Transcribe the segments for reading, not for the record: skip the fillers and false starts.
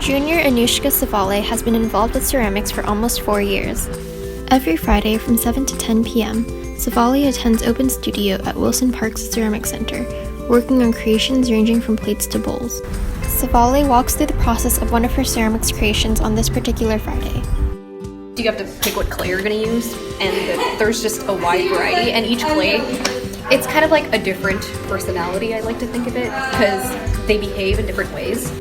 Junior Anushka Savale has been involved with ceramics for almost 4 years. Every Friday from 7 to 10 p.m., Savale attends Open Studio at Wilson Park's Ceramic Center, working on creations ranging from plates to bowls. Savale walks through the process of one of her ceramics creations on this particular Friday. You have to pick what clay you're going to use, and there's just a wide variety, and each clay, it's kind of like a different personality, I like to think of it, because they behave in different ways.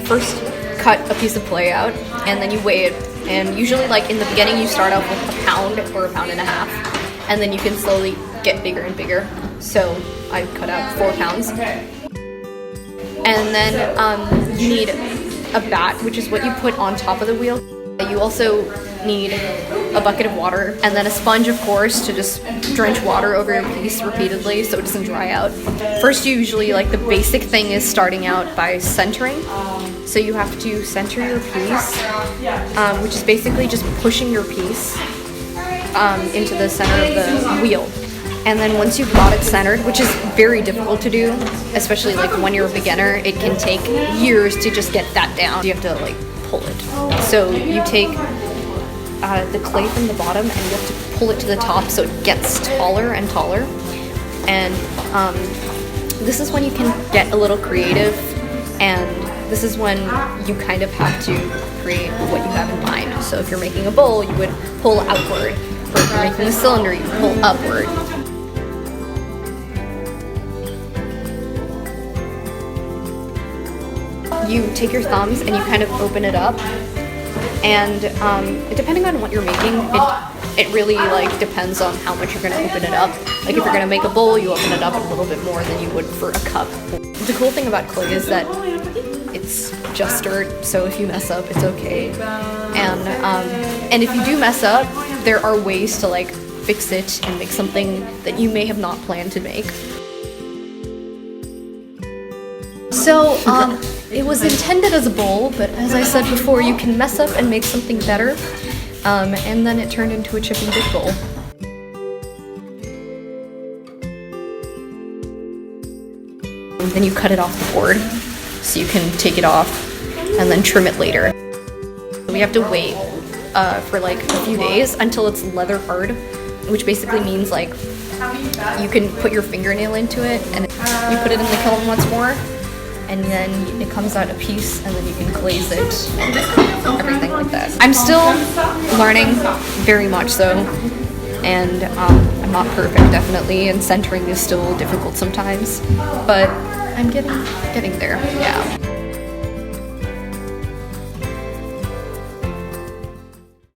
First, cut a piece of clay out, and then you weigh it, and usually like in the beginning you start off with a pound or a pound and a half, and then you can slowly get bigger and bigger. So I cut out 4 pounds. And then you need a bat, which is what you put on top of the wheel. You also need a bucket of water, and then a sponge, of course, to just drench water over your piece repeatedly so it doesn't dry out. First, you usually, like, the basic thing is starting out by centering. So you have to center your piece, which is basically just pushing your piece into the center of the wheel. And then once you've got it centered, which is very difficult to do, especially like when you're a beginner, it can take years to just get that down. You have to like pull it. So you take the clay from the bottom and you have to pull it to the top so it gets taller and taller. And this is when you can get a little creative, and this is when you kind of have to create what you have in mind. So if you're making a bowl, you would pull outward. Or if you're making a cylinder, you pull upward. You take your thumbs and you kind of open it up, and depending on what you're making, it really like depends on how much you're going to open it up. Like if you're going to make a bowl, you open it up a little bit more than you would for a cup. The cool thing about clay is that it's just dirt, so if you mess up, it's okay. And if you do mess up, there are ways to like fix it and make something that you may have not planned to make. So it was intended as a bowl, but as I said before, you can mess up and make something better. And then it turned into a chip and dip bowl. And then you cut it off the board, so you can take it off and then trim it later. We have to wait for like a few days until it's leather hard, which basically means like you can put your fingernail into it and you put it in the kiln once more, and then it comes out a piece, and then you can glaze it and everything like that. I'm still learning, very much so, and I'm not perfect, definitely, and centering is still difficult sometimes, but I'm getting there, yeah.